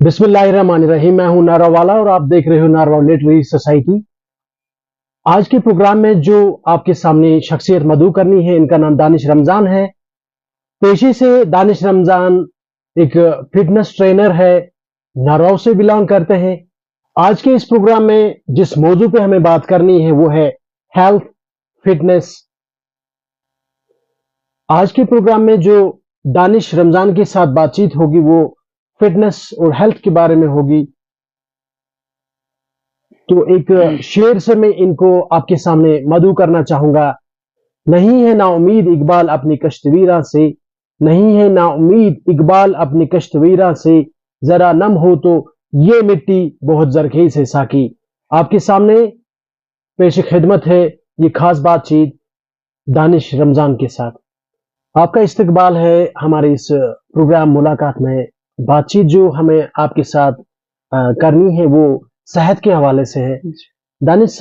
बिस्मिल्लाहिर्रहमानिर्रहीम। मैं हूं नारावाला और आप देख रहे हो नारवा लिटरेरी सोसाइटी। आज के प्रोग्राम में जो आपके सामने शख्सियत मदऊ करनी है, इनका नाम दानिश रमजान है। पेशे से दानिश रमजान एक फिटनेस ट्रेनर है, नारवा से बिलोंग करते हैं। आज के इस प्रोग्राम में जिस मौजू पे हमें बात करनी है वो है हेल्थ फिटनेस। आज के प्रोग्राम में जो दानिश रमजान के साथ बातचीत होगी वो फिटनेस और हेल्थ के बारे में होगी। तो एक शेर से मैं इनको आपके सामने मदऊ करना चाहूंगा। नहीं है ना उम्मीद इकबाल अपनी कश्तवीरा से, नहीं है ना उम्मीद इकबाल अपनी कश्तवीरा से, जरा नम हो तो ये मिट्टी बहुत जरखेज है साकी। आपके सामने पेश खिदमत है ये खास बातचीत दानिश रमजान के साथ। आपका इस्तकबाल है हमारे इस प्रोग्राम मुलाकात में। बातचीत जो हमें आपके साथ करनी है वो सेहत के हवाले से है। दानिश,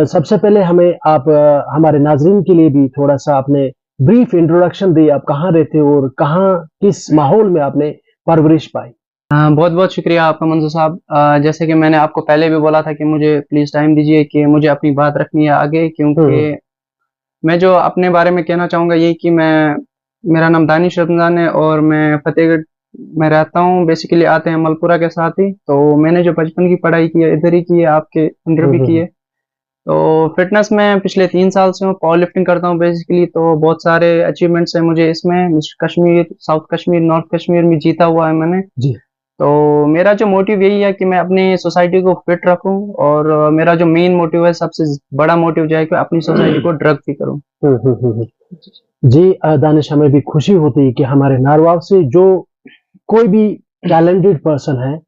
सबसे पहले हमें आप हमारे नाजरीन के लिए भी थोड़ा सा आपने ब्रीफ इंट्रोडक्शन दी। आप कहाँ रहते हो और कहाँ किस माहौल में आपने परवरिश पाई? बहुत बहुत शुक्रिया आपका मंजूर साहब। जैसे कि मैंने आपको पहले भी बोला था कि मुझे प्लीज़ टाइम दीजिए कि मुझे अपनी बात रखनी है आगे, क्योंकि मैं जो अपने बारे में कहना चाहूँगा ये कि मेरा नाम दानिश रमजान है और मैं फतेहगढ़ में रहता हूँ। बेसिकली आते हैं मलपुरा के साथ ही। तो मैंने जो बचपन की पढ़ाई की है इधर ही की है, आपके अंडर भी की है। तो फिटनेस में पिछले 3 साल से हूँ, पावर लिफ्टिंग करता हूँ बेसिकली। तो बहुत सारे अचीवमेंट्स हैं मुझे इसमें। Mister Kashmir, south Kashmir, north Kashmir में जीता हुआ है मैंने जी। तो मेरा जो मोटिव यही है कि मैं अपनी सोसाइटी को फिट रखूं, और मेरा जो मेन मोटिव है, सबसे बड़ा मोटिव जो है कि अपनी सोसाइटी को ड्रग फ्री करूं। जी दानिश, हमें भी खुशी होती है कि हमारे नारवाव से जो कोई भी टैलेंटेड पर्सन है,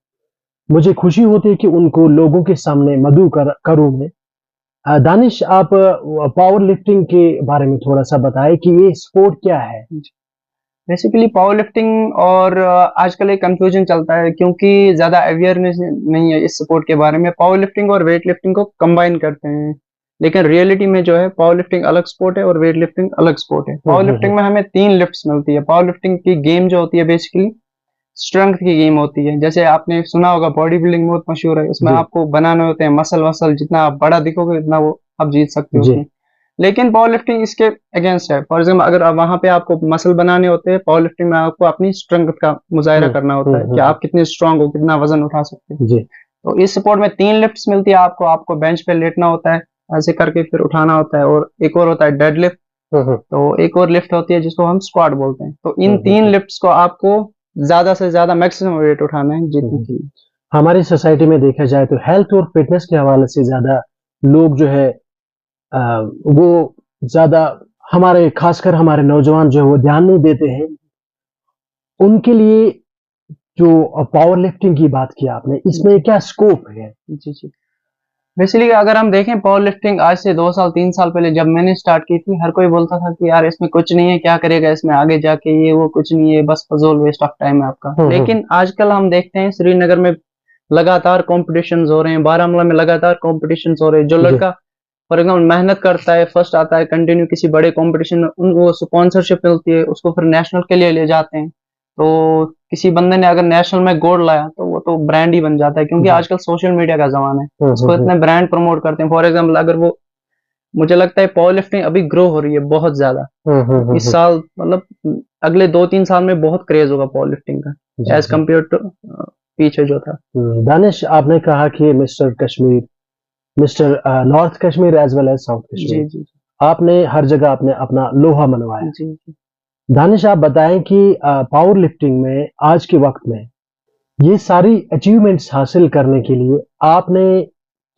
मुझे खुशी होती है कि उनको लोगों के सामने मदऊ करूं मैं। दानिश, आप पावर लिफ्टिंग के बारे में थोड़ा सा बताएं कि ये स्पोर्ट क्या है? बेसिकली पावर लिफ्टिंग और आजकल एक कंफ्यूजन चलता है क्योंकि ज्यादा अवेयरनेस नहीं है इस स्पोर्ट के बारे में। पावर लिफ्टिंग और वेट लिफ्टिंग को कंबाइन करते हैं, लेकिन रियलिटी में जो है पावर लिफ्टिंग अलग स्पोर्ट है और वेट लिफ्टिंग अलग स्पोर्ट है। पावर लिफ्टिंग में हमें 3 लिफ्ट्स मिलती है। पावर लिफ्टिंग की गेम जो होती है बेसिकली स्ट्रेंथ की गेम होती है। जैसे आपने सुना होगा बॉडी बिल्डिंग बहुत मशहूर है, उसमें आपको बनाने होते हैं मसल वसल, जितना आप बड़ा दिखोगे उतना वो आप जीत सकते हो उसमें। लेकिन पावर लिफ्टिंग इसके अगेंस्ट है। फॉर एग्जाम्पल अगर वहां पे आपको मसल बनाने होते हैं, पावर लिफ्टिंग में आपको अपनी स्ट्रेंथ का मुजाहरा करना होता है कि आप कितने स्ट्रांग हो, कितना वजन उठा सकते हैं। तो इस सपोर्ट में 3 लिफ्ट्स मिलती है आपको। आपको बेंच पे लेटना होता है, ऐसे करके फिर उठाना होता है, और एक और होता है डेड लिफ्ट। तो एक और लिफ्ट होती है जिसको हम स्क्वाट बोलते हैं। तो इन 3 लिफ्ट्स को आपको ज्यादा से ज्यादा मैक्सिमम वेट उठाना है जीतने के लिए। हमारी सोसाइटी में देखा जाए तो हेल्थ और फिटनेस के हवाले से ज्यादा लोग जो है वो ज्यादा हमारे खासकर हमारे नौजवान जो है वो ध्यान नहीं देते हैं। उनके लिए जो पावर लिफ्टिंग की बात की आपने, इसमें क्या स्कोप है? जी। बेसिकली अगर हम देखें पावर लिफ्टिंग आज से 2 साल 3 साल पहले जब मैंने स्टार्ट की थी, हर कोई बोलता था कि यार इसमें कुछ नहीं है, क्या करेगा इसमें आगे जाके, ये वो कुछ नहीं है, बस फजूल वेस्ट ऑफ टाइम है आपका। लेकिन आजकल हम देखते हैं श्रीनगर में लगातार कॉम्पिटिशंस हो रहे हैं, बारामूला में लगातार कॉम्पिटिशंस हो रहे हैं। जो लड़का फॉर एग्जाम्पल मेहनत करता है, फर्स्ट आता है कंटिन्यू किसी बड़े कॉम्पिटिशन में, उनको स्पॉन्सरशिप मिलती है, उसको फिर नेशनल के लिए ले जाते हैं। तो किसी बंदे ने अगर नेशनल में गोल्ड लाया तो वो तो ब्रांड ही बन जाता है, क्योंकि आजकल सोशल मीडिया का जमाना है, उसको इतने ब्रांड प्रमोट करते हैं। फॉर एग्जाम्पल अगर वो, मुझे लगता है पावर लिफ्टिंग अभी ग्रो हो रही है बहुत ज्यादा इस साल, मतलब अगले 2-3 साल में बहुत क्रेज होगा पावर लिफ्टिंग का एज कम्पेयर टू पीछे जो था। दानिश, आपने कहा कि mister Kashmir, mister north Kashmir as well as south Kashmir, जी। आपने हर जगह आपने अपना लोहा मनवाया। जी। दानिश, आप बताएं कि पावर लिफ्टिंग में आज के वक्त में ये सारी अचीवमेंट्स हासिल करने के लिए आपने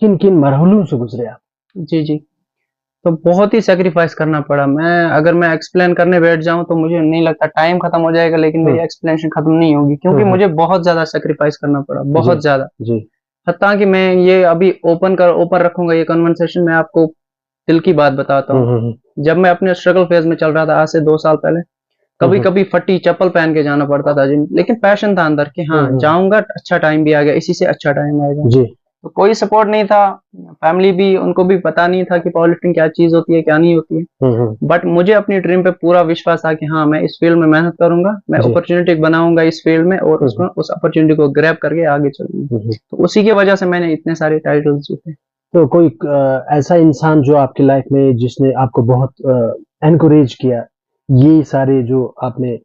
किन किन मरहलों से गुजरे आप? जी। तो बहुत ही सेक्रीफाइस करना पड़ा। अगर मैं एक्सप्लेन करने बैठ जाऊं तो मुझे नहीं लगता टाइम खत्म हो जाएगा, लेकिन मेरी एक्सप्लेनेशन खत्म नहीं होगी, क्योंकि मुझे बहुत ज्यादा सेक्रीफाइस करना पड़ा, बहुत ज्यादा। हत्ता कि मैं ये अभी ओपन रखूंगा ये कन्वर्सेशन में, आपको दिल की बात बताता हूँ। जब मैं अपने स्ट्रगल फेज में चल रहा था आज से 2 साल पहले, कभी कभी फटी चप्पल पहन के जाना पड़ता था जिम, लेकिन पैशन था अंदर कि हाँ जाऊंगा, अच्छा टाइम भी आ गया, इसी से अच्छा टाइम आएगा। तो कोई सपोर्ट नहीं था, फैमिली भी, उनको भी पता नहीं था कि पावर लिफ्टिंग क्या चीज होती है क्या नहीं होती है। बट मुझे अपनी ड्रीम पे पूरा विश्वास था कि हाँ मैं इस फील्ड में मेहनत करूंगा, मैं जी। अपॉर्चुनिटी बनाऊंगा इस फील्ड में और उसको उस अपॉर्चुनिटी को ग्रैब करके आगे चलूंगा। तो उसी की वजह से मैंने इतने सारे टाइटल्स जीते। तो कोई ऐसा इंसान जो आपकी लाइफ में जिसने आपको बहुत एनकरेज किया ये सारे जो आपने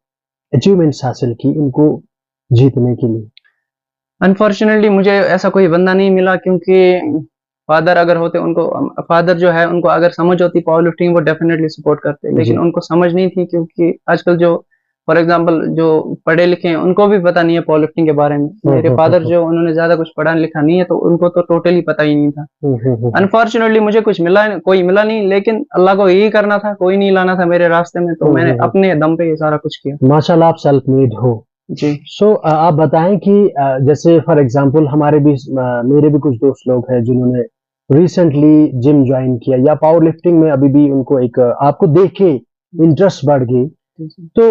अचीवमेंट्स हासिल की इनको जीतने के लिए? अनफॉर्चुनेटली मुझे ऐसा कोई बंदा नहीं मिला, क्योंकि फादर अगर होते, उनको फादर जो है उनको अगर समझ होती पावर लिफ्टिंग, वो डेफिनेटली सपोर्ट करते, लेकिन जी। उनको समझ नहीं थी, क्योंकि आजकल जो फॉर एग्जांपल जो पढ़े लिखे हैं उनको भी पता नहीं है पावर लिफ्टिंग के बारे में। मेरे फादर जो, उन्होंने ज्यादा कुछ पढ़ा लिखा नहीं है, तो उनको तो टोटली पता ही नहीं था। अनफॉर्चुनेटली मुझे कुछ मिला, कोई मिला नहीं, लेकिन अल्लाह को यही करना था, कोई नहीं लाना था मेरे रास्ते में, तो मैंने अपने दम पे ये सारा कुछ किया। माशाल्लाह आप सेल्फ मेड हो। जी। सो आप बताएं कि जैसे फॉर एग्जांपल हमारे भी मेरे भी कुछ दोस्त लोग हैं जिन्होंने रिसेंटली जिम ज्वाइन किया या पावर लिफ्टिंग में अभी भी उनको एक आपको देख के इंटरेस्ट बढ़ गई, तो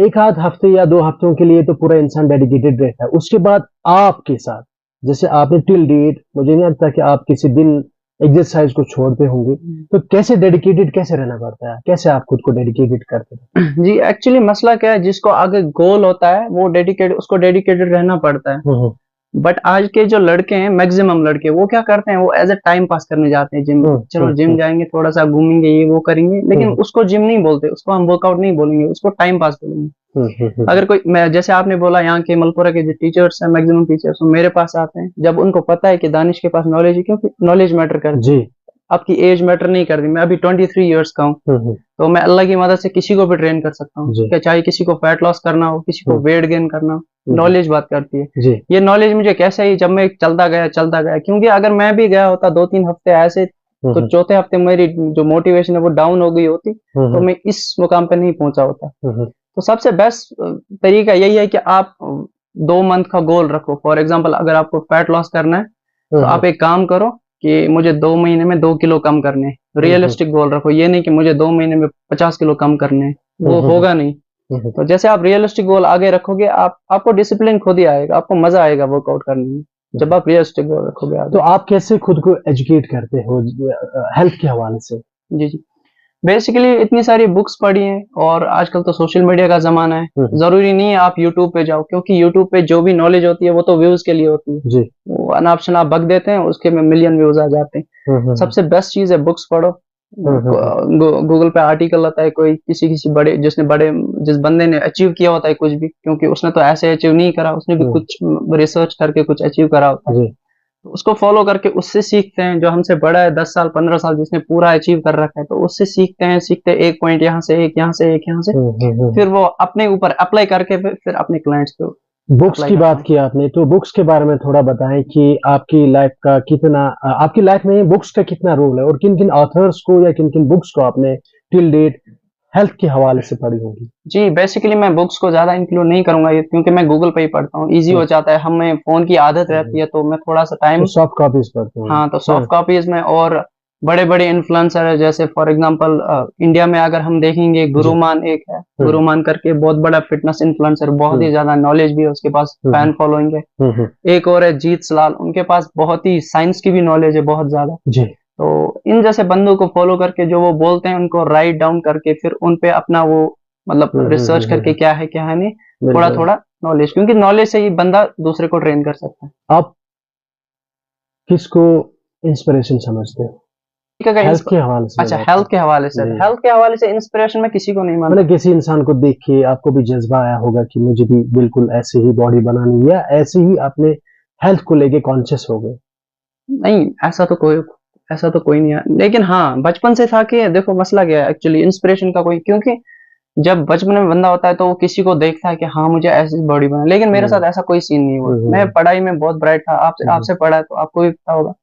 एक आध हफ्ते या 2 हफ्तों के लिए तो पूरा इंसान डेडिकेटेड रहता है, उसके बाद आपके साथ जैसे आपने टिल डेट मुझे नहीं लगता कि आप किसी दिन एक्सरसाइज को छोड़ते होंगे, तो कैसे डेडिकेटेड कैसे रहना पड़ता है, कैसे आप खुद को डेडिकेटेड करते हैं? जी, एक्चुअली मसला क्या है, जिसको आगे गोल होता है वो उसको डेडिकेटेड रहना पड़ता है। बट आज के जो लड़के हैं, मैक्सिमम लड़के, वो क्या करते हैं, वो एज ए टाइम पास करने जाते हैं जिम। चलो जिम जाएंगे, थोड़ा सा घूमेंगे, ये वो करेंगे, लेकिन उसको जिम नहीं बोलते, उसको हम वर्कआउट नहीं बोलेंगे, उसको टाइम पास बोलेंगे। अगर कोई, मैं जैसे आपने बोला, यहाँ के मलपुरा के जो टीचर्स हैं, मैक्सिमम टीचर्स मेरे पास आते हैं, जब उनको पता है कि दानिश के पास नॉलेज है, क्योंकि नॉलेज मैटर करती है, आपकी एज मैटर नहीं करती। मैं अभी 23 इयर्स का हूँ, तो मैं अल्लाह की मदद से किसी को भी ट्रेन कर सकता हूँ, चाहे किसी को फैट लॉस करना हो, किसी को वेट गेन करना हो, नॉलेज बात करती है। ये नॉलेज मुझे कैसे ही, जब मैं चलता गया, क्योंकि अगर मैं भी गया होता 2-3 हफ्ते ऐसे, तो चौथे हफ्ते मेरी जो मोटिवेशन है वो डाउन हो गई होती, तो मैं इस मुकाम पे नहीं पहुंचा होता। तो सबसे बेस्ट तरीका यही है कि आप 2 मंथ का गोल रखो। फॉर एग्जाम्पल, अगर आपको फैट लॉस करना है, तो आप एक काम करो कि मुझे 2 महीने में 2 किलो कम करने हैं। रियलिस्टिक गोल रखो, ये नहीं कि मुझे 2 महीने में 50 किलो कम करने हैं, वो होगा नहीं। तो जैसे आप रियलिस्टिक गोल आगे रखोगे, आपको डिसिप्लिन खुद ही आएगा, आपको मजा आएगा वर्कआउट करने में, जब आप रियलिस्टिक गोल रखोगे आगे। तो आप कैसे खुद को एजुकेट करते हो हेल्थ के हवाले से? जी, बेसिकली इतनी सारी बुक्स पढ़ी हैं, और आजकल तो सोशल मीडिया का जमाना है, जरूरी नहीं है आप यूट्यूब पे जाओ, क्योंकि यूट्यूब पे जो भी नॉलेज होती है वो तो व्यूज के लिए होती है। जी। वो अनाप शनाप बक देते हैं, उसके में मिलियन व्यूज आ जाते हैं। सबसे बेस्ट चीज है बुक्स पढ़ो। गूगल पे आर्टिकल आता है, कोई किसी बड़े, जिस बंदे ने अचीव किया होता है कुछ भी, क्योंकि उसने तो ऐसे अचीव नहीं करा, उसने भी कुछ रिसर्च करके कुछ अचीव करा होता है, तो उसको फॉलो करके उससे सीखते हैं। जो हमसे बड़ा है 10 साल 15 साल, जिसने पूरा अचीव कर रखा है, तो उससे सीखते एक पॉइंट यहाँ से, एक यहाँ से, एक यहाँ से, फिर वो अपने ऊपर अप्लाई करके फिर अपने क्लाइंट्स को। बुक्स की बात की आपने, तो बुक्स के बारे में थोड़ा बताएं कि आपकी लाइफ में बुक्स का कितना रोल है, और किन किन ऑथर्स को या किन किन बुक्स को आपने टिल डेट हेल्थ के हवाले से पढ़ी होगी? जी, बेसिकली मैं बुक्स को ज्यादा इंक्लूड नहीं करूंगा, क्योंकि मैं गूगल पे ही पढ़ता हूँ, इजी हो जाता है, हमें फोन की आदत रहती है, तो मैं थोड़ा सा टाइम सॉफ्ट कॉपीज पढ़ते हैं। हाँ, तो सॉफ्ट कॉपीज में, और बड़े बड़े इन्फ्लुएंसर है, जैसे फॉर एग्जांपल इंडिया में अगर हम देखेंगे, गुरुमान एक है, गुरुमान करके बहुत बड़ा फिटनेस इन्फ्लुएंसर, बहुत ही ज्यादा नॉलेज भी है, उसके पास फैन फॉलोइंग है। एक और है जीत सलाल, उनके पास बहुत ही साइंस की भी नॉलेज है, बहुत ज्यादा। तो इन जैसे बंदों को फॉलो करके, जो वो बोलते हैं उनको राइट डाउन करके, फिर उन पे अपना वो मतलब रिसर्च करके क्या है क्या है नहीं, थोड़ा थोड़ा नॉलेज, क्योंकि नॉलेज से ही बंदा दूसरे को ट्रेन कर सकता है। आप किसको इंस्पिरेशन समझते हो हेल्थ के हवाले से? अच्छा, हेल्थ के हवाले से इंस्पिरेशन मैं किसी को नहीं मानता। मतलब किसी इंसान को देख के आपको भी जज्बा आया होगा कि मुझे भी बिल्कुल ऐसे ही बॉडी बनानी, या ऐसे ही अपने हेल्थ को लेके कॉन्शियस हो गए? नहीं, ऐसा तो कोई नहीं है, लेकिन हाँ, बचपन से था कि देखो मसला क्या है एक्चुअली इंस्पिरेशन का कोई, क्योंकि जब बचपन में बंदा होता है तो वो किसी को देखता है कि हाँ मुझे ऐसी बॉडी बना, लेकिन मेरे साथ ऐसा कोई सीन नहीं हुआ। मैं पढ़ाई में बहुत ब्राइट था, आपसे पढ़ा है तो आपको भी पता होगा,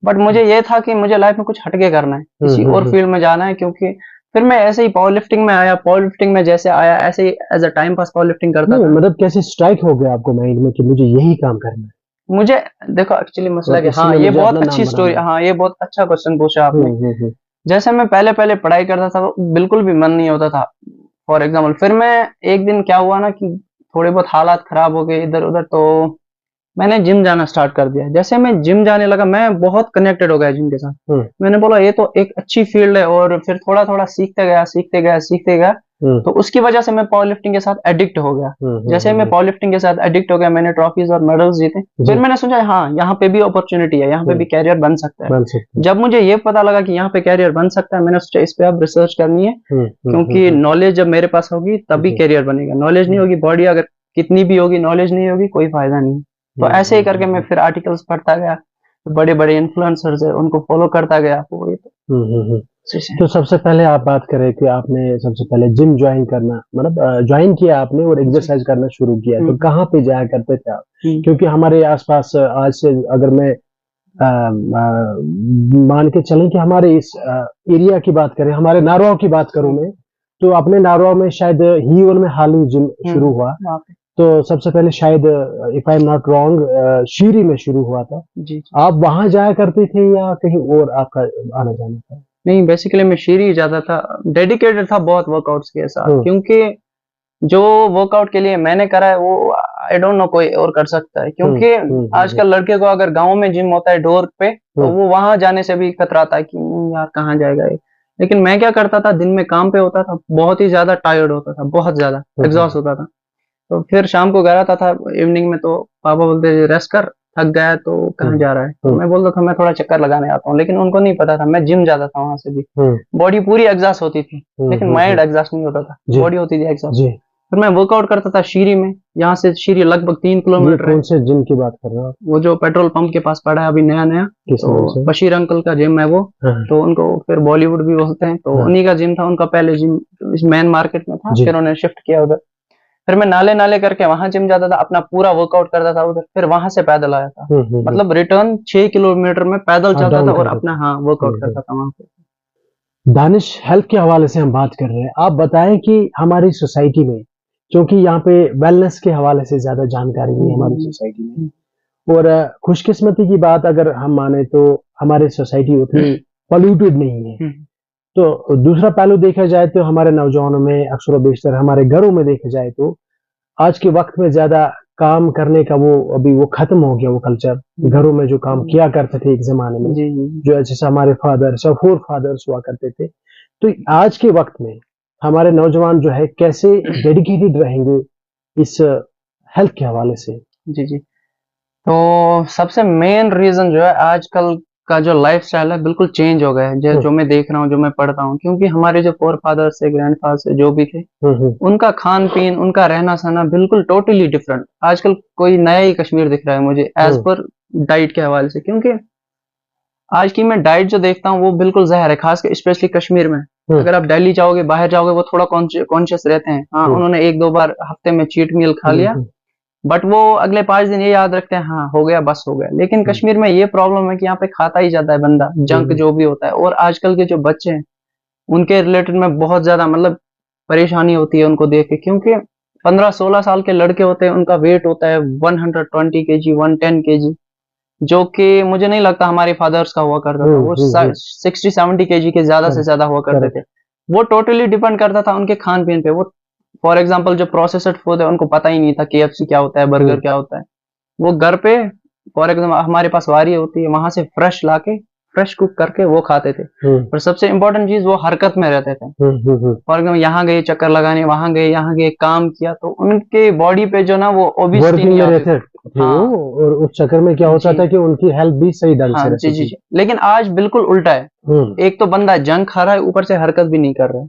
बट मुझे ये था कि मुझे लाइफ में कुछ हटके करना है, किसी और फील्ड में जाना है, क्योंकि फिर मैं ऐसे ही पावर लिफ्टिंग में आया, पावर लिफ्टिंग में जैसे आया ऐसे ही as a time pass power lifting करता था। मतलब कैसे स्ट्राइक हो गया आपको माइंड में कि मुझे यही काम करना है? मुझे देखो एक्चुअली मसला क्या, हाँ ये बहुत अच्छी स्टोरी, हाँ ये बहुत अच्छा क्वेश्चन पूछा आपने। जैसे मैं पहले पढ़ाई करता था, बिल्कुल भी मन नहीं होता था, फॉर एग्जाम्पल, फिर मैं एक दिन क्या हुआ ना कि थोड़े बहुत हालात खराब हो गए इधर उधर, तो मैंने जिम जाना स्टार्ट कर दिया। जैसे मैं जिम जाने लगा, मैं बहुत कनेक्टेड हो गया जिम के साथ। मैंने बोला ये तो एक अच्छी फील्ड है, और फिर थोड़ा थोड़ा सीखते गया। तो उसकी वजह से मैं पावर लिफ्टिंग के साथ एडिक्ट हो गया। जैसे मैं पावर लिफ्टिंग के साथ एडिक्ट हो गया, मैंने ट्रॉफीज और मेडल्स जीते। फिर मैंने सोचा हाँ, यहाँ पे भी अपॉर्चुनिटी है, यहाँ पे भी कैरियर बन सकता है। जब मुझे ये पता लगा कि यहाँ पे कैरियर बन सकता है, मैंने सोचा इस पे अब रिसर्च करनी है, क्योंकि नॉलेज जब मेरे पास होगी तभी कैरियर बनेगा। नॉलेज नहीं होगी, बॉडी अगर कितनी भी होगी, नॉलेज नहीं होगी, कोई फायदा नहीं। तो ऐसे ही करके मैं फिर आर्टिकल्स पढ़ता गया, बड़े बड़े इन्फ्लुएंसर्स है उनको फॉलो करता गया। तो सबसे पहले आप बात करें कि आपने सबसे पहले जिम ज्वाइन करना, मतलब ज्वाइन किया आपने और एक्सरसाइज करना शुरू किया, तो कहाँ पे जाया करते थे आप? क्योंकि हमारे आसपास आज से अगर मैं मान के चलें कि हमारे इस एरिया की बात करें, हमारे नारवा की बात करूं मैं, तो अपने नारवा में शायद हीवन में हाल ही जिम शुरू हुआ। तो सबसे पहले शायद if I am not wrong शीरी में शुरू हुआ था। जी। आप वहां जाया करते थे या कहीं और आपका आना जाना था? नहीं, बेसिकली मैं शीरी जाता था, डेडिकेटेड था बहुत वर्कआउट्स के साथ, क्योंकि जो वर्कआउट के लिए मैंने करा है वो आई डोंट नो कोई और कर सकता है। क्योंकि आजकल लड़के को अगर गांव में जिम होता है डोर पे, तो वो वहां जाने से भी कतराता है कि यार कहाँ जाएगा ये। लेकिन मैं क्या करता था, दिन में काम पे होता था, बहुत ही ज्यादा टायर्ड होता था, बहुत ज्यादा एग्जॉस्ट होता था। तो फिर शाम को घर आता था इवनिंग में, तो पापा बोलते रेस्ट कर, थक गया तो कहाँ जा रहा है। तो मैं बोलता था मैं थोड़ा चक्कर लगाने आता हूँ, लेकिन उनको नहीं पता था मैं जिम जाता था। वहां से भी बॉडी पूरी एग्जॉस्ट होती थी, लेकिन माइंड एग्जॉस्ट नहीं होता था, बॉडी होती थी एग्जॉस्ट। फिर मैं वर्कआउट करता था शीरी में, यहाँ से शीरी लगभग 3 किलोमीटर। कौन से जिम की बात कर रहे हो? वो जो पेट्रोल पंप के पास पड़ा है अभी नया, तो बशीर अंकल का जिम है वो। तो उनको फिर बॉलीवुड भी बोलते हैं, तो उन्हीं का जिम था। उनका पहले जिम इस मेन मार्केट में था, फिर उन्होंने शिफ्ट किया उधर। फिर मैं नाले करके वहां जिम जाता था, अपना पूरा वर्कआउट करता था उधर, फिर वहां से पैदल आया था। मतलब रिटर्न 6 किलोमीटर में पैदल चलता था और अपना वर्कआउट करता था वहां पे। दानिश, हेल्थ के हवाले से हम बात कर रहे हैं, आप बताएं कि हमारी सोसाइटी में, क्योंकि यहाँ पे वेलनेस के हवाले से ज्यादा जानकारी नहीं है हमारी सोसाइटी में, और खुशकिस्मती की बात अगर हम माने तो हमारी सोसाइटी उतनी पोल्यूटेड नहीं है। तो दूसरा पहलू देखा जाए तो हमारे नौजवानों में अक्सर बेशतर, हमारे घरों में देखा जाए तो आज के वक्त में ज्यादा काम करने का अभी वो खत्म हो गया, वो कल्चर। घरों में जो काम किया करते थे एक जमाने में, जो जैसे हमारे फादर्स और फोर फादर्स हुआ करते थे, तो आज के वक्त में हमारे नौजवान जो है कैसे डेडिकेटेड रहेंगे इस हेल्थ के हवाले से? जी। तो सबसे मेन रीजन जो है, आजकल का जो लाइफस्टाइल है बिल्कुल चेंज हो गया है, जो मैं देख रहा हूँ, जो मैं पढ़ता हूँ। क्योंकि हमारे जो फोर फादर्स से, ग्रैंड फादर से जो भी थे, उनका खान पीन, उनका रहना सहना बिल्कुल टोटली डिफरेंट। आजकल कोई नया ही कश्मीर दिख रहा है मुझे एज पर डाइट के हवाले से। क्योंकि आज की मैं डाइट जो देखता हूँ वो बिल्कुल जहर है, खासकर स्पेशली कश्मीर में। अगर आप दिल्ली जाओगे, बाहर जाओगे, वो थोड़ा कॉन्शियस रहते हैं। हाँ, उन्होंने 1-2 बार हफ्ते में चीट मील खा लिया, बट वो अगले 5 दिन ये याद रखते हैं हाँ हो गया, बस हो गया। लेकिन कश्मीर में ये प्रॉब्लम है कि यहाँ पे खाता ही जाता है बंदा, जंक जो भी होता है। और आजकल के जो बच्चे हैं उनके रिलेटेड में बहुत ज्यादा मतलब परेशानी होती है उनको देख के। क्योंकि 15-16 साल के लड़के होते हैं, उनका वेट होता है 120 kg, 110 kg, जो कि मुझे नहीं लगता हमारे फादर्स का हुआ करता था। वो 60-70 kg के ज्यादा से ज्यादा हुआ करते थे। वो टोटली डिपेंड करता था उनके खान पीन पे। वो फॉर एग्जाम्पल जो प्रोसेस्ड फूड है उनको पता ही नहीं था KFC क्या होता है, बर्गर क्या होता है। वो घर पे फॉर एग्जाम्पल हमारे पास वारी होती है, वहां से फ्रेश लाके फ्रेश कुक करके वो खाते थे। और सबसे इम्पोर्टेंट चीज, वो हरकत में रहते थे। फॉर एग्जाम्पल यहाँ गए चक्कर लगाने, वहां गए, यहाँ गए, काम किया, तो उनके बॉडी पे जो ना वो ओबेसिटी नहीं आती। और उस चक्कर में क्या होता था कि उनकी हेल्थ भी सही ढंग से रहती थी। लेकिन आज बिल्कुल उल्टा है। एक तो बंदा जंक खा रहा है, ऊपर से हरकत भी नहीं कर रहा है।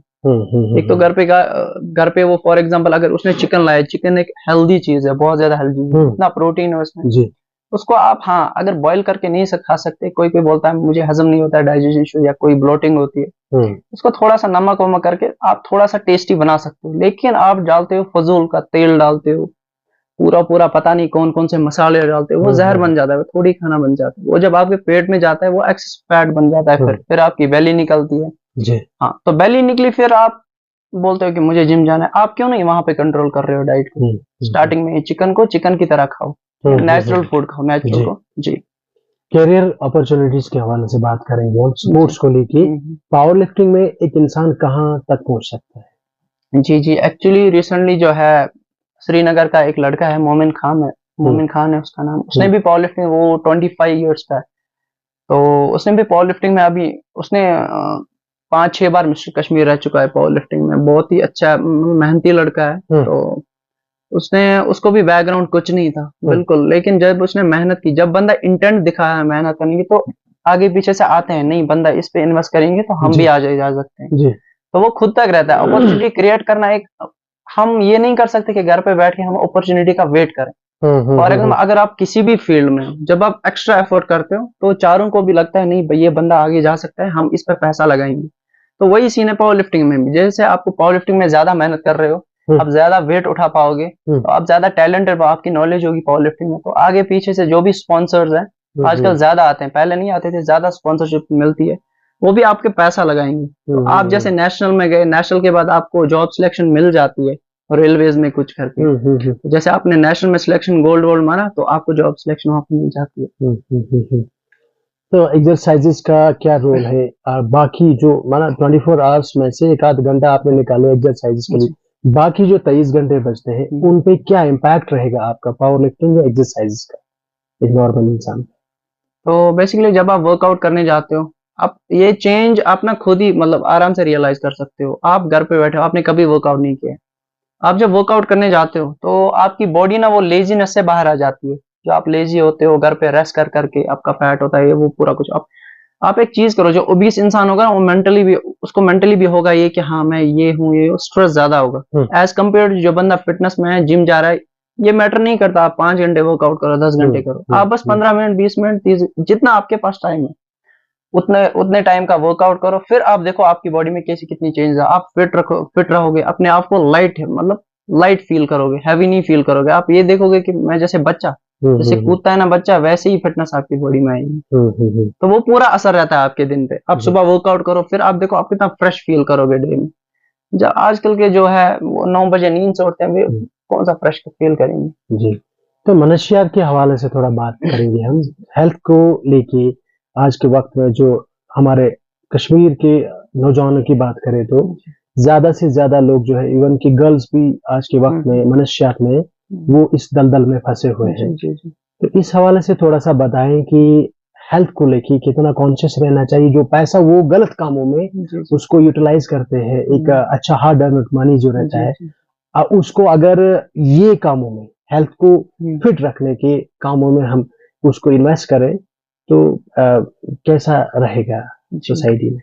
एक तो घर पे वो फॉर एग्जांपल अगर उसने चिकन लाया, चिकन एक हेल्दी चीज है, बहुत ज्यादा हेल्दी, इतना प्रोटीन है उसमें। उसको आप अगर बॉईल करके नहीं खा सकते, कोई बोलता है मुझे हजम नहीं होता है, डाइजेशन इशू या कोई ब्लोटिंग होती है, उसको थोड़ा सा नमक वमक करके आप थोड़ा सा टेस्टी बना सकते हो। लेकिन आप डालते हो फजूल का तेल, डालते हो पूरा पता नहीं कौन कौन से मसाले डालते हो, वो जहर बन जाता है, थोड़ी खाना बन जाता है। वो जब आपके पेट में जाता है वो एक्सेस फैट बन जाता है, फिर आपकी बेली निकलती है। तो बेली निकली, फिर आप बोलते हो कि मुझे जिम जाना है। आप क्यों नहीं वहां पे कंट्रोल कर रहे हो डाइट को? स्टार्टिंग में चिकन को चिकन की तरह खाओ, नेचुरल फूड खाओ, नेचुरल को। जी, कैरियर अपॉर्चुनिटीज के हवाले से बात करेंगे हम, स्पोर्ट्स को लेके। पावर लिफ्टिंग में एक इंसान कहाँ तक पहुंच सकता है? जी, एक्चुअली रिसेंटली जो है श्रीनगर का एक लड़का है, मोमिन खान है, मोमिन खान है उसका नाम, उसने भी पावर लिफ्टिंग, वो 25 इयर्स का है, तो उसने भी पावर लिफ्टिंग में अभी उसने 5-6 बार मिस्टर कश्मीर रह चुका है पावर लिफ्टिंग में, बहुत ही अच्छा मेहनती लड़का है। तो उसने उसको भी बैकग्राउंड कुछ नहीं था बिल्कुल, लेकिन जब उसने मेहनत की, जब बंदा इंटेंट दिखाया है मेहनत करने की, तो आगे पीछे से आते हैं, नहीं बंदा इस पे इन्वेस्ट करेंगे तो हम भी आ जा सकते हैं, तो वो खुद तक रहता है। अपॉर्चुनिटी क्रिएट करना एक, हम ये नहीं कर सकते कि घर पे बैठ के हम अपॉर्चुनिटी का वेट करें। फॉर एग्जाम्पल अगर आप किसी भी फील्ड में जब आप एक्स्ट्रा एफर्ट करते हो तो चारों को भी लगता है नहीं भाई ये बंदा आगे जा सकता है, हम इस पर पैसा लगाएंगे। तो वही सीन है पावर लिफ्टिंग में भी, जैसे आपको पावर लिफ्टिंग में ज्यादा मेहनत कर रहे हो, आप ज्यादा वेट उठा पाओगे, तो आप ज्यादा टैलेंटेड, आपकी नॉलेज होगी पावर लिफ्टिंग में, तो आगे पीछे से जो भी स्पॉन्सर्स हैं आजकल ज्यादा आते हैं, पहले नहीं आते थे, ज्यादा स्पॉन्सरशिप मिलती है, वो भी आपके पैसा लगाएंगे। तो आप जैसे नेशनल में गए, नेशनल के बाद आपको जॉब सिलेक्शन मिल जाती है रेलवेज में कुछ करके, जैसे आपने नेशनल में सिलेक्शन गोल्ड मारा तो आपको जॉब सिलेक्शन वहां पर मिल जाती है। तो एक्सरसाइजेस का क्या रोल है? बाकी जो माना 24 आवर्स में से एक आध घंटा आपने निकाले एक्सरसाइजेस के लिए, बाकी जो 23 घंटे बचते हैं उन पे क्या इम्पैक्ट रहेगा आपका पावर लिफ्टिंग या एक्सरसाइजेस का एक नॉर्मल इंसान? तो बेसिकली जब आप वर्कआउट करने जाते हो, आप ये चेंज अपना खुद ही मतलब आराम से रियलाइज कर सकते हो। आप घर पे बैठे हो, आपने कभी वर्कआउट नहीं किया, आप जब वर्कआउट करने जाते हो तो आपकी बॉडी ना वो लेजीनेस से बाहर आ जाती है। जो आप लेजी होते हो घर पे रेस्ट कर करके, आपका फैट होता है ये वो पूरा कुछ, आप एक चीज करो, जो ओबीस इंसान होगा ना वो मेंटली भी, उसको मेंटली भी होगा ये कि हाँ मैं ये हूँ, ये स्ट्रेस ज्यादा होगा एज कम्पेयर जो बंदा फिटनेस में है, जिम जा रहा है। ये मैटर नहीं करता आप 5 घंटे वर्कआउट करो, 10 घंटे करो, आप बस 15 मिनट, 20 मिनट, 30, जितना आपके पास टाइम है उतने उतने टाइम का वर्कआउट करो, फिर आप देखो आपकी बॉडी में कैसी कितनी चेंज है। आप फिट रहोगे, अपने आप को लाइट मतलब लाइट फील करोगे, हैवी नहीं फील करोगे। आप ये देखोगे कि मैं जैसे बच्चा जैसे कूदता है ना बच्चा, वैसे ही फिटनेस आपकी बॉडी में आएगी। तो वो पूरा असर रहता है आपके दिन पे। आप सुबह वर्कआउट करो, फिर आप देखो आप कितना फ्रेश फील करोगे डे में। जब आजकल के जो है वो 9 बजे नींद से उठते हैं, कौन सा फ्रेश फील करेंगे। जी, तो मनशियात के हवाले से थोड़ा बात करेंगे हम, हेल्थ को लेके। आज के वक्त में जो हमारे कश्मीर के नौजवानों की बात करें तो ज्यादा से ज्यादा लोग जो है, इवन की गर्ल्स भी आज के वक्त में मनशियात में वो इस दलदल में फंसे हुए हैं। तो इस हवाले से थोड़ा सा बताएं कि हेल्थ को लेके कितना कॉन्शियस रहना चाहिए। जो पैसा वो गलत कामों में उसको यूटिलाइज करते हैं, एक अच्छा हार्ड अर्न मनी जो रहता है, उसको अगर ये कामों में, हेल्थ को फिट रखने के कामों में हम उसको इन्वेस्ट करें तो कैसा रहेगा सोसाइटी में?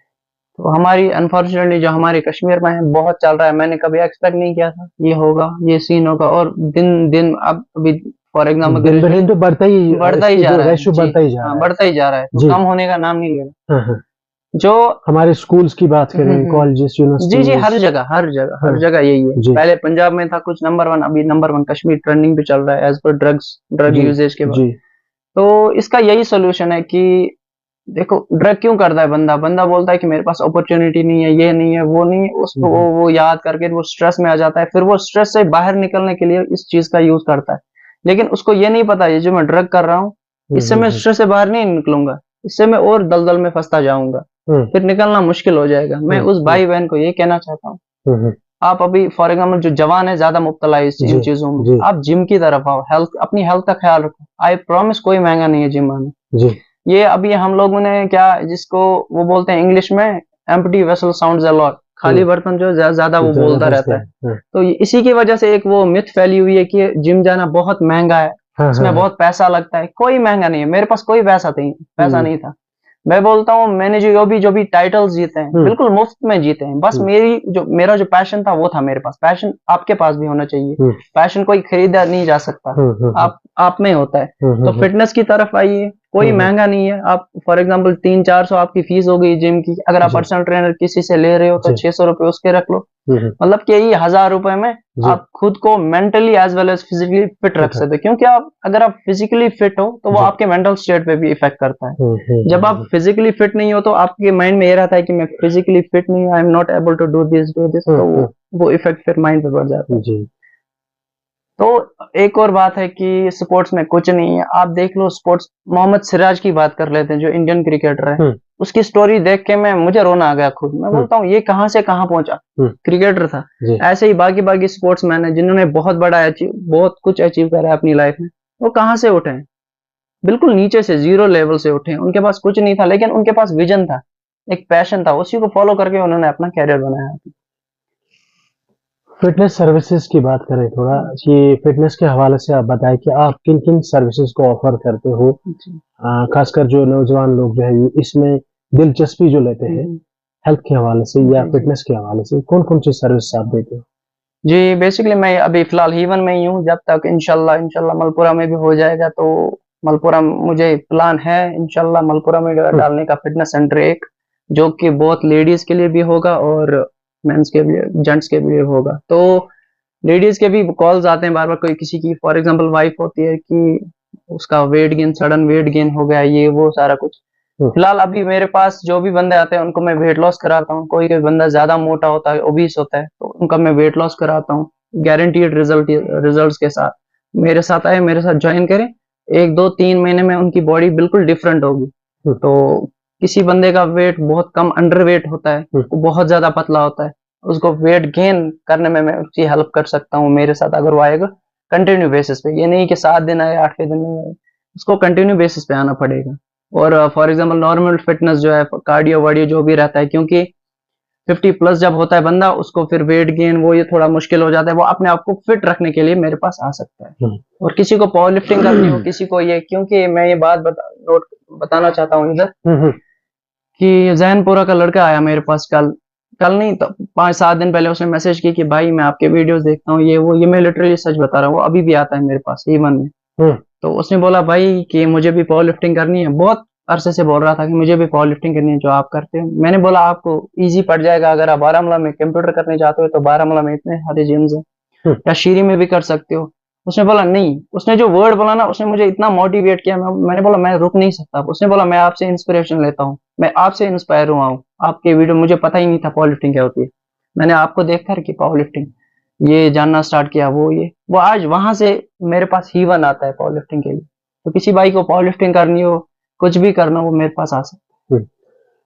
तो हमारी अनफॉर्चुनेटली जो हमारे कश्मीर में है बहुत चल रहा है। मैंने कभी एक्सपेक्ट नहीं किया था ये होगा, ये सीन होगा, और दिन दिन अब अभी फॉर एग्जाम्पल तो बढ़ता ही जा रहा है, बढ़ता ही जा रहा है, तो कम होने का नाम नहीं ले रहा। जो हमारे स्कूल्स की बात करें, कॉलेजेस, यूनिवर्सिटी, जी हर जगह यही है। पहले पंजाब में था कुछ नंबर 1, अभी नंबर 1 कश्मीर ट्रेंडिंग पे चल रहा है एज पर ड्रग यूजेज के बाद। तो इसका यही सोल्यूशन है कि देखो ड्रग क्यों करता है बंदा बोलता है कि मेरे पास अपॉर्चुनिटी नहीं है, ये नहीं है, वो नहीं है, उसको वो याद करके वो स्ट्रेस में आ जाता है, फिर वो स्ट्रेस से बाहर निकलने के लिए इस चीज का यूज करता है। लेकिन उसको ये नहीं पता ये जो मैं ड्रग कर रहा हूँ इससे मैं स्ट्रेस से बाहर नहीं निकलूंगा, इससे मैं और दलदल में फंसता जाऊंगा, फिर निकलना मुश्किल हो जाएगा। मैं उस भाई बहन को ये कहना चाहता हूँ, आप अभी फॉर एग्जाम्पल जो जवान है ज्यादा मुब्तला है इन चीजों में, आप जिम की तरफ आओ, अपनी हेल्थ का ख्याल रखो। आई प्रॉमिस कोई महंगा नहीं है जिम आना। ये अभी हम लोगों ने क्या, जिसको वो बोलते हैं इंग्लिश में empty vessel sounds a lot, खाली बर्तन जो ज्यादा वो बोलता रहता है। तो इसी की वजह से एक वो मिथ फैली हुई है कि जिम जाना बहुत महंगा है, इसमें बहुत पैसा लगता है। कोई महंगा नहीं है, मेरे पास कोई पैसा नहीं था। मैं बोलता हूँ मैंने जो भी टाइटल्स जीते हैं बिल्कुल मुफ्त में जीते हैं। बस मेरा जो पैशन था वो था मेरे पास। पैशन आपके पास भी होना चाहिए, पैशन कोई खरीदा नहीं जा सकता, आप में होता है। तो फिटनेस की तरफ आइए, कोई महंगा नहीं है। आप फॉर एग्जांपल 300-400 आपकी फीस हो गई जिम की, अगर आप पर्सनल ट्रेनर किसी से ले रहे हो तो 600 रुपए उसके रख लो, मतलब कि यही 1000 रुपए में आप खुद को mentally as well as physically fit रख सकते हो। क्योंकि अगर आप फिजिकली फिट हो तो वो आपके मेंटल स्टेट पे भी इफेक्ट करता है। जब आप फिजिकली फिट नहीं हो तो आपके माइंड में ये रहता है कि मैं फिजिकली फिट नहीं हूँ, I am not able to do this, तो वो इफेक्ट फिर माइंड पे बढ़ जाता है। तो एक और बात है कि स्पोर्ट्स में कुछ नहीं है। आप देख लो स्पोर्ट्स, मोहम्मद सिराज की बात कर लेते हैं जो इंडियन क्रिकेटर है, उसकी स्टोरी देख के मुझे रोना आ गया खुद। मैं बोलता हूँ ये कहां से कहां पहुंचा, क्रिकेटर था। ऐसे ही बाकी स्पोर्ट्स मैन है जिन्होंने बहुत कुछ अचीव करा है अपनी लाइफ में। वो कहाँ से उठे? बिल्कुल नीचे से, जीरो लेवल से उठे। उनके पास कुछ नहीं था, लेकिन उनके पास विजन था, एक पैशन था, उसी को फॉलो करके उन्होंने अपना कैरियर बनाया। फिटनेस सर्विसेज की बात करें थोड़ा, कि फिटनेस के हवाले से आप बताएं कि आप किन किन सर्विसेज को ऑफर करते हो, खासकर जो नौजवान लोग जो है इसमें दिलचस्पी जो लेते हैं हेल्थ के हवाले से या फिटनेस के हवाले से, कौन कौन सी सर्विस आप देते हो? जी, बेसिकली मैं अभी फिलहाल हीवन में ही हूँ। जब तक इंशाल्लाह मलपुरा में भी हो जाएगा, तो मलपुरा मुझे प्लान है इंशाल्लाह मलपुरा में डालने का फिटनेस सेंटर एक, जो कि बहुत लेडीज के लिए भी होगा और मेंस के भी, जेंट्स के भी होगा। तो लेडीज के भी कॉल्स आते हैं बार बार, कोई किसी की फॉर एग्जांपल वाइफ होती है कि उसका weight gain, sudden weight gain हो गया, ये वो सारा कुछ। फिलहाल अभी मेरे पास जो भी बंदे आते हैं उनको मैं वेट लॉस कराता हूँ। कोई बंदा ज्यादा मोटा होता है, ओबीस होता है, तो उनका मैं वेट लॉस कराता हूँ गारंटीड रिजल्ट्स के साथ। मेरे साथ आए, मेरे साथ ज्वाइन करें, 1 2 3 महीने में उनकी बॉडी बिल्कुल डिफरेंट होगी। तो किसी बंदे का वेट बहुत कम अंडर वेट होता है, वो बहुत ज्यादा पतला होता है, उसको वेट गेन करने में मैं उसकी हेल्प कर सकता हूँ मेरे साथ, अगर वो आएगा कंटिन्यू बेसिस पे। ये नहीं कि 7 दिन आए 8वें दिन में, उसको कंटिन्यू बेसिस पे आना पड़ेगा। और फॉर एग्जांपल नॉर्मल फिटनेस जो है, कार्डियो वार्डियो जो भी रहता है, क्योंकि 50+ जब होता है बंदा, उसको फिर वेट गेन वो ये थोड़ा मुश्किल हो जाता है, वो अपने आप को फिट रखने के लिए मेरे पास आ सकता है। और किसी को पावर लिफ्टिंग करनी हो, किसी को ये, क्योंकि मैं ये बात बताना चाहता हूँ इधर कि जैनपुरा का लड़का आया मेरे पास कल नहीं तो 5 7 दिन पहले, उसने मैसेज की कि भाई मैं आपके वीडियोस देखता हूँ, ये वो, ये मैं लिटरली सच बता रहा हूँ, वो अभी भी आता है मेरे पास इवन में। तो उसने बोला भाई कि मुझे भी पावर लिफ्टिंग करनी है, बहुत अरसे से बोल रहा था कि मुझे भी पावर लिफ्टिंग करनी है जो आप करते हो। मैंने बोला आपको इजी पड़ जाएगा, अगर आप बारामूला में कंप्यूटर करने चाहते हो तो बारामूला में इतने सारे जिम्स हैं, या शीरी में भी कर सकते हो। उसने बोला नहीं, उसने जो वर्ड बोला ना, उसने मुझे इतना मोटिवेट किया, मैंने बोला मैं रुक नहीं सकता। उसने बोला मैं आपसे इंस्पिरेशन लेता हूँ, मैं आपसे इंस्पायर हुआ हूँ, आपके वीडियो, मुझे पता ही नहीं था पावर लिफ्टिंग क्या होती है, मैंने आपको देख कर कि पावर लिफ्टिंग ये जानना स्टार्ट किया, वो आज वहां से मेरे पास हीवन आता है पावर लिफ्टिंग के लिए। तो किसी भाई को पावर लिफ्टिंग करनी हो, कुछ भी करना, वो मेरे पास आ सकता है।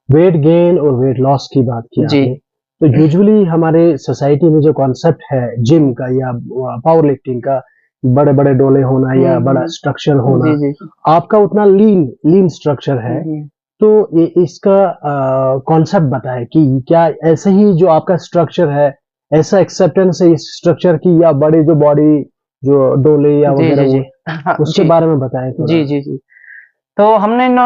वेट गेन और वेट लॉस की बात की जी। आपने, तो यूजुअली हमारे सोसाइटी में जो कॉन्सेप्ट है जिम का या पावर लिफ्टिंग का, बड़े बड़े डोले होना या बड़ा स्ट्रक्चर होना, जी, जी। आपका उतना लीन स्ट्रक्चर है, तो ये इसका कॉन्सेप्ट बताएं कि क्या ऐसे ही जो आपका स्ट्रक्चर है, ऐसा एक्सेप्टेंस है इस स्ट्रक्चर की, या बड़े जो बॉडी जो डोले या वगैरह उसके बारे में बताएं थोड़ा। जी, जी, जी। तो हमने ना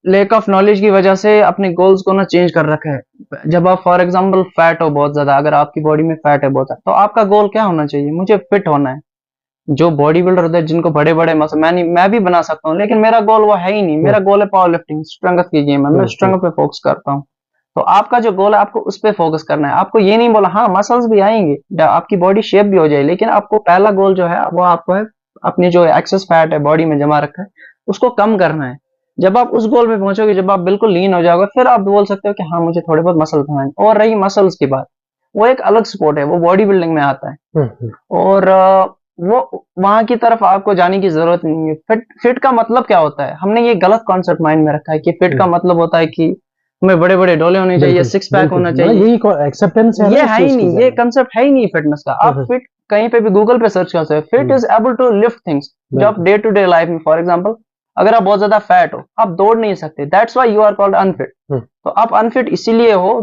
लैक ऑफ नॉलेज की वजह से अपने गोल्स को ना चेंज कर रखा है। जब आप फॉर एग्जांपल फैट हो बहुत ज्यादा, अगर आपकी बॉडी में फैट है बहुत ज्यादा, तो आपका गोल क्या होना चाहिए? मुझे फिट होना है। जो बॉडी बिल्डर होते हैं जिनको बड़े बड़े मसल, मैं भी बना सकता हूँ, लेकिन मेरा गोल वो है ही नहीं। मेरा गोल है पावर लिफ्टिंग, स्ट्रेंथ की गेम है, मैं स्ट्रेंथ पे फोकस करता हूँ। तो आपका जो गोल है, आपको उस पे फोकस करना है। आपको ये नहीं बोला हाँ मसल्स भी आएंगे, आपकी बॉडी शेप भी हो जाए, लेकिन आपको पहला गोल जो है वो आपको है अपनी जो एक्सेस फैट है बॉडी में जमा रखा है, उसको कम करना है। जब आप उस गोल पे पहुंचोगे, जब आप बिल्कुल लीन हो जाओगे, फिर आप बोल सकते हो कि हाँ मुझे थोड़े बहुत मसल बनाए। और रही मसल्स की बात, वो एक अलग स्पोर्ट है, वो बॉडी बिल्डिंग में आता है, और वो वहां की तरफ आपको जाने की जरूरत नहीं है। फिट का मतलब क्या होता है? हमने ये गलत कॉन्सेप्ट माइंड में रखा है कि फिट का मतलब होता है कि हमें बड़े बड़े डोले होने चाहिए, 6 पैक होना चाहिए। यही एक्सेप्टेंस है, ये है ही नहीं, ये कंसेप्ट है ही नहीं फिटनेस का। आप फिट कहीं पे भी गूगल पे सर्च कर सकते हो, fit is able to lift things. जो आप डे टू डे लाइफ में, फॉर एग्जांपल अगर आप बहुत ज्यादा फैट हो, आप दौड़ नहीं सकते, that's why you are called unfit. तो आप अनफिट इसीलिए हो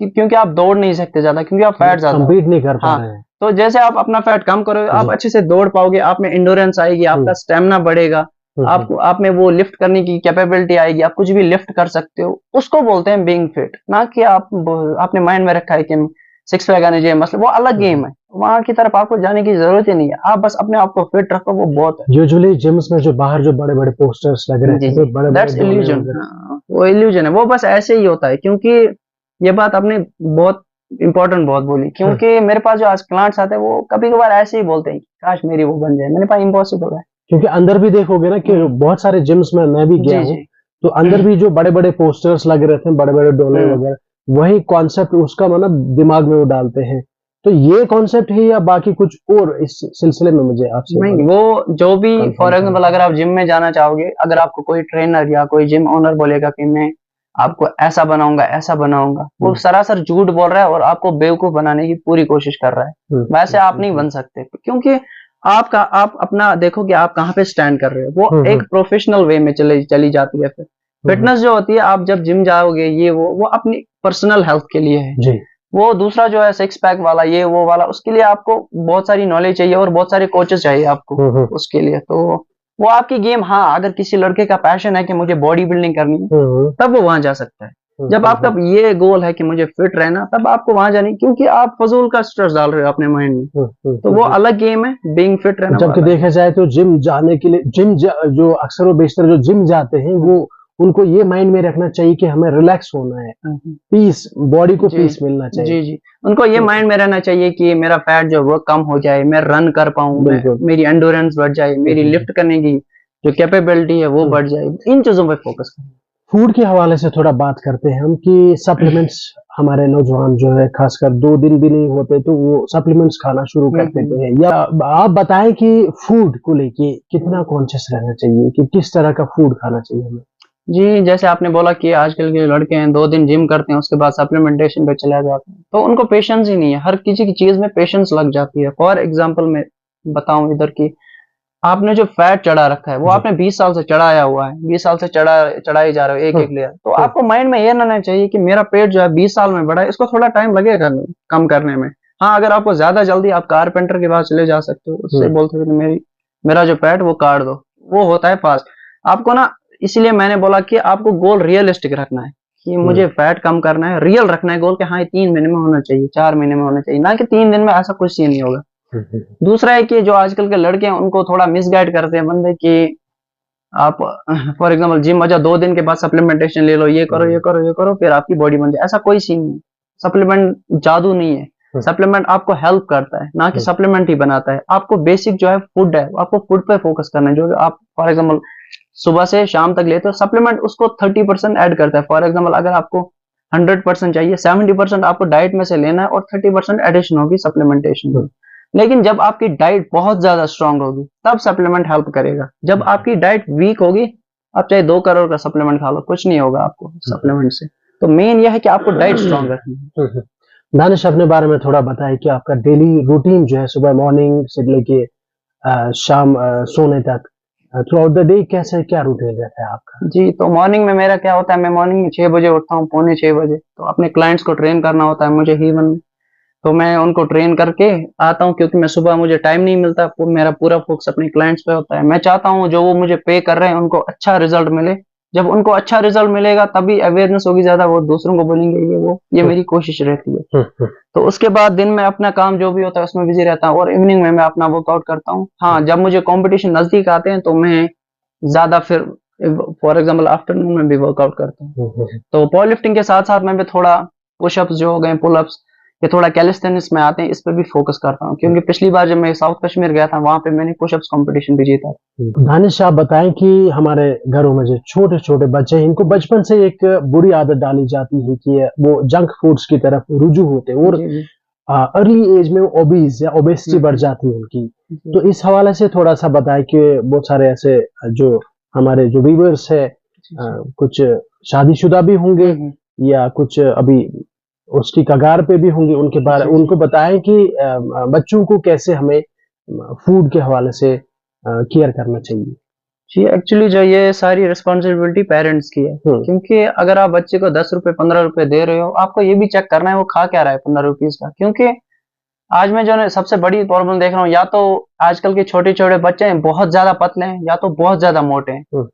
क्योंकि आप दौड़ नहीं सकते ज्यादा, क्योंकि आप फैट ज्यादा कंपीट नहीं कर पा रहे हैं। तो जैसे आप अपना फैट कम करोगे, आप अच्छे से दौड़ पाओगे, आप में इंडोरेंस आएगी, आपका स्टेमिना बढ़ेगा, आप में वो लिफ्ट करने की कैपेबिलिटी आएगी, आप कुछ भी लिफ्ट कर सकते हो। उसको बोलते हैं बीइंग फिट, ना कि आपने माइंड में रखा है कि 6 पैक आने चाहिए, मतलब वो अलग गेम है, वहां की तरफ आपको जाने की जरूरत ही नहीं है। आप बस अपने आप को फिट रखो, वो बहुत है। यूजुअली जिम्स में जो बाहर जो बड़े बड़े पोस्टर्स लग रहे हैं, तो दैट्स इल्यूजन, वो इल्यूजन है, वो बस ऐसे ही होता है। क्योंकि ये बात आपने बहुत इंपॉर्टेंट बहुत बोली, क्योंकि मेरे पास जो आज क्लाइंट्स आते हैं वो कभी कभार ऐसे ही बोलते हैं काश मेरी वो बन जाए। मेरे पास इम्पॉसिबल है, क्योंकि अंदर भी देखोगे ना कि बहुत सारे जिम्स में मैं भी गया हूँ, तो अंदर भी जो बड़े बड़े पोस्टर्स लग रहे थे, बड़े बड़े डोले वगैरह, वही कॉन्सेप्ट उसका मतलब दिमाग में वो डालते हैं। तो ये कॉन्सेप्ट है या बाकी कुछ और इस सिलसिले में मुझे आपसे नहीं, वो जो भी फॉर एग्जाम्पल अगर आप जिम में जाना चाहोगे, अगर आपको कोई ट्रेनर या कोई जिम ओनर बोलेगा कि मैं आपको ऐसा बनाऊंगा, वो सरासर झूठ बोल रहा है और आपको बेवकूफ बनाने की पूरी कोशिश कर रहा है। वैसे आप नहीं बन सकते, क्योंकि आप अपना देखो कि आप कहाँ पे स्टैंड कर रहे हो, वो एक प्रोफेशनल वे में चली जाती है। फिर फिटनेस जो होती है, आप जब जिम जाओगे, ये वो अपनी पर्सनल हेल्थ के लिए है। जी। वो दूसरा जो है सिक्स पैक वाला, ये वो वाला, उसके लिए आपको बहुत सारी नॉलेज चाहिए और बहुत सारे कोचेस चाहिए आपको उसके लिए। तो वो आपकी गेम, हाँ, अगर किसी लड़के का पैशन है कि मुझे बॉडी बिल्डिंग करनी है, तब वो वहां जा सकता है। जब आपका ये गोल है कि मुझे फिट रहना, तब आपको वहां जानी, क्योंकि आप फजूल का स्ट्रेस डाल रहे हो अपने माइंड में। तो वो अलग गेम है, बीइंग फिट रहना। जबकि देखा जाए तो जिम जाने के लिए, जो अक्सर व बेशतर जो जिम जाते हैं, वो उनको ये माइंड में रखना चाहिए कि हमें रिलैक्स होना है, पीस, बॉडी को पीस मिलना चाहिए। जी, उनको ये माइंड में रहना चाहिए कि मेरा फैट जो वो कम हो जाए, मैं रन कर पाऊं, मेरी एंडोरेंस बढ़ जाए, मेरी लिफ्ट करने की जो कैपेबिलिटी है वो बढ़ जाए। इन चीजों पे फोकस करें। फूड के हवाले से थोड़ा बात करते हैं हम कि सप्लीमेंट्स, हमारे नौजवान जो है खासकर 2 दिन भी नहीं होते तो वो सप्लीमेंट्स खाना शुरू कर देते हैं। या आप बताएं कि फूड को लेके कितना कॉन्शियस रहना चाहिए, कि किस तरह का फूड खाना चाहिए हमें? जी, जैसे आपने बोला कि आजकल के लड़के हैं 2 दिन जिम करते हैं, उसके बाद सप्लीमेंटेशन पे चले जाते हैं, तो उनको पेशेंस ही नहीं है। हर किसी की चीज में पेशेंस लग जाती है। फॉर एग्जांपल मैं बताऊं इधर की, आपने जो फैट चढ़ा रखा है वो आपने 20 साल से चढ़ाया हुआ है, 20 साल से चढ़ाई जा रहे हो एक लेयर। तो आपको माइंड में ये रहना चाहिए कि मेरा पेट जो है 20 साल में बढ़ा है, इसको थोड़ा टाइम लगेगा कम करने में। हाँ, अगर आपको ज्यादा जल्दी, आप कारपेंटर के पास चले जा सकते हो, उससे बोलते हो मेरा जो पेट वो काट दो, वो होता है फास्ट। आपको ना, इसलिए मैंने बोला कि आपको गोल रियलिस्टिक रखना है कि मुझे फैट कम करना है, रियल रखना है गोल कि हाँ, 3 महीने में होना चाहिए, 4 महीने में होना चाहिए, ना कि 3 दिन में। ऐसा कुछ सीन नहीं होगा। दूसरा है कि जो आजकल के लड़के हैं उनको थोड़ा मिसगाइड करते हैं बंदे कि आप फॉर एग्जांपल जिम आ जाओ, 2 दिन के बाद सप्लीमेंटेशन ले लो, ये करो ये करो ये करो, फिर आपकी बॉडी बन जाए। ऐसा कोई सीन नहीं। सप्लीमेंट जादू नहीं है। सप्लीमेंट आपको हेल्प करता है, ना कि सप्लीमेंट ही बनाता है। आपको बेसिक जो है फूड है, आपको फूड पे फोकस करना है। जो आप फॉर एग्जाम्पल सुबह से शाम तक लेते हो, सप्लीमेंट उसको 30% ऐड करता है। फॉर एग्जाम्पल अगर आपको 100% चाहिए, 70% आपको डाइट में से लेना है और 30% एडिशन होगी सप्लीमेंटेशन में। लेकिन जब आपकी डाइट बहुत ज्यादा स्ट्रांग होगी, तब सप्लीमेंट हेल्प करेगा। जब आपकी डाइट वीक होगी, आप चाहे 2 करोड़ का सप्लीमेंट खा लो, कुछ नहीं होगा आपको सप्लीमेंट से। तो मेन यह है कि आपको डाइट स्ट्रांग रखनी है। दानिश, अपने बारे में थोड़ा बताएं कि आपका डेली रूटीन जो है, सुबह मॉर्निंग से लेके शाम सोने तक, थ्रू आउट द डे कैसे, क्या रूटीन रहता है आपका? जी, तो मॉर्निंग में मेरा क्या होता है, मैं मॉर्निंग में 6 बजे उठता हूँ, पौने 6 बजे। तो अपने क्लाइंट्स को ट्रेन करना होता है मुझे ही में। तो मैं उनको ट्रेन करके आता हूँ, क्योंकि मैं सुबह, मुझे टाइम नहीं मिलता, मेरा पूरा फोकस अपने क्लाइंट्स पे होता है। मैं चाहता हूँ जो वो मुझे पे कर रहे हैं उनको अच्छा रिजल्ट मिले। जब उनको अच्छा रिजल्ट मिलेगा तभी अवेयरनेस होगी ज्यादा, वो दूसरों को बोलेंगे ये मेरी कोशिश रहती है। तो उसके बाद दिन में अपना काम जो भी होता है उसमें बिजी रहता हूँ, और इवनिंग में मैं अपना वर्कआउट करता हूँ। हाँ, जब मुझे कॉम्पिटिशन नजदीक आते हैं तो मैं ज्यादा फिर फॉर एग्जाम्पल आफ्टरनून में भी वर्कआउट करता हूँ। तो पावर लिफ्टिंग के साथ साथ मैं भी थोड़ा पुशअप्स जो हो गए, पुलअप्स, ये थोड़ा कैलिस्थेनिक्स में आते हैं, इस पे भी फोकस करता हूँ। क्योंकि पिछली बार जब मैं साउथ कश्मीर गया था, वहां पे मैंने पुशअप्स कंपटीशन भी जीता। दानिश, आप बताएं कि हमारे घरों में जो छोटे छोटे बच्चे हैं, इनको बचपन से एक बुरी आदत डाली जाती है कि वो जंक फूड्स की तरफ रुजू होते हैं, और अर्ली एज में ओबीज या ओबेसिटी बढ़ जाती है उनकी। तो इस हवाले से थोड़ा सा बताएं कि बहुत सारे ऐसे जो हमारे जो व्यूअर्स है, कुछ शादीशुदा भी होंगे या कुछ अभी उसकी कगार पे भी होंगे, उनके बारे उनको बताएं कि बच्चों को कैसे हमें फूड के हवाले से केयर करना चाहिए। जी, एक्चुअली जो ये सारी रिस्पॉन्सिबिलिटी पेरेंट्स की है। क्योंकि अगर आप बच्चे को 10 रुपए 15 रुपए दे रहे हो, आपको ये भी चेक करना है वो खा क्या रहा है 15 रुपीज का। क्योंकि आज मैं जो है सबसे बड़ी प्रॉब्लम देख रहा हूँ, या तो आजकल के छोटे छोटे बच्चे हैं बहुत ज्यादा पतले हैं, या तो बहुत ज्यादा मोटे हैं।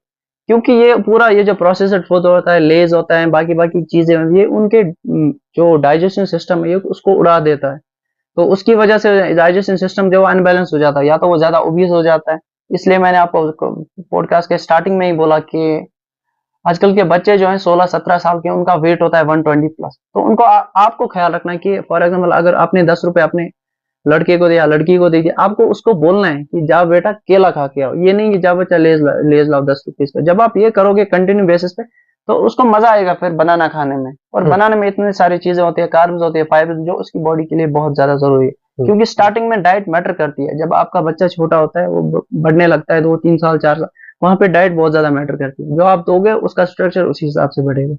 क्योंकि ये पूरा ये जो प्रोसेस्ड फूड होता है, लेज होता है, बाकी बाकी चीजें, ये उनके जो डाइजेशन सिस्टम है ये उसको उड़ा देता है। तो उसकी वजह से डाइजेशन सिस्टम जो अनबैलेंस हो जाता है, या तो वो ज्यादा ओबीज हो जाता है। इसलिए मैंने आपको पॉडकास्ट के स्टार्टिंग में ही बोला कि आजकल के बच्चे जो हैं 16-17 साल के, उनका वेट होता है 120 प्लस। तो उनको आपको ख्याल रखना है कि फॉर एग्जाम्पल अगर आपने 10 रुपए अपने लड़के को दिया, लड़की को दे दिया, आपको उसको बोलना है कि जा बेटा केला खा के आओ। ये नहीं कि जा बच्चा लेज लाओ 10 रुपीज पे। जब आप ये करोगे कंटिन्यू बेसिस पे, तो उसको मजा आएगा फिर बनाना खाने में। और बनाने में इतनी सारी चीजें होती है, कार्ब्स होती है, फाइबर, जो उसकी बॉडी के लिए बहुत ज्यादा जरूरी है। क्योंकि स्टार्टिंग में डाइट मैटर करती है। जब आपका बच्चा छोटा होता है, वो बढ़ने लगता है 2-3 साल 4 साल, वहां पे डाइट बहुत ज्यादा मैटर करती है। जो आप दोगे उसका स्ट्रक्चर उसी हिसाब से बढ़ेगा।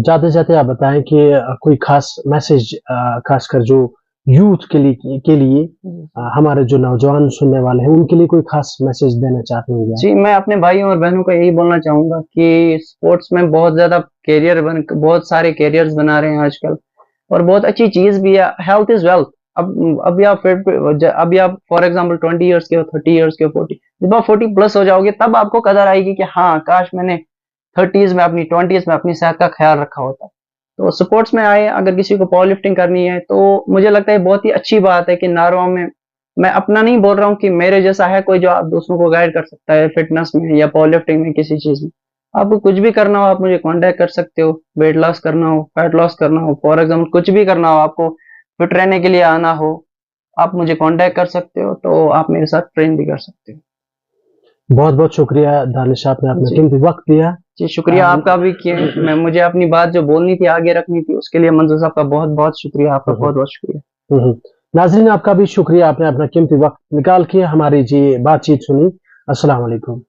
जाते जाते आप बताएं कि कोई खास मैसेज, खासकर जो यूथ के लिए हमारे जो नौजवान सुनने वाले हैं उनके लिए कोई खास मैसेज देना चाहते होंगे? जी, मैं अपने भाइयों और बहनों को यही बोलना चाहूँगा कि स्पोर्ट्स में बहुत सारे कैरियर्स बना रहे हैं आजकल और बहुत अच्छी चीज़ भी है। Health is wealth. अभी आप अभी आप फॉर एग्ज़ाम्पल 20 इयर्स के हो, 30 इयर्स के हो, 40, जब आप 40 प्लस हो जाओगे तब आपको कदर आएगी कि हाँ, काश मैंने 30s में अपनी 20s में अपनी सेहत का ख्याल रखा होता। तो स्पोर्ट्स में आए, अगर किसी को पावर लिफ्टिंग करनी है तो मुझे लगता है बहुत ही अच्छी बात है कि नारवा में, मैं अपना नहीं बोल रहा हूँ कि मेरे जैसा है कोई जो आप दूसरों को गाइड कर सकता है फिटनेस में या पावर लिफ्टिंग में, किसी चीज़ में। आपको कुछ भी करना हो आप मुझे कांटेक्ट कर सकते हो। वेट लॉस करना हो, फैट लॉस करना हो, फॉर एग्जाम्पल कुछ भी करना हो, आपको फिट रहने के लिए आना हो, आप मुझे कांटेक्ट कर सकते हो, तो आप मेरे साथ ट्रेन भी कर सकते हो। बहुत बहुत शुक्रिया दानिश, आपने अपना जी। कीमती वक्त दिया। जी, शुक्रिया आपका भी कि मैं मुझे अपनी बात जो बोलनी थी, आगे रखनी थी, उसके लिए मंजूर साहब का बहुत-बहुत शुक्रिया। आपका बहुत-बहुत शुक्रिया। नाजरीन, आपका भी शुक्रिया, आपने अपना कीमती वक्त निकाल के हमारी जी बातचीत सुनी। अस्सलाम वालेकुम।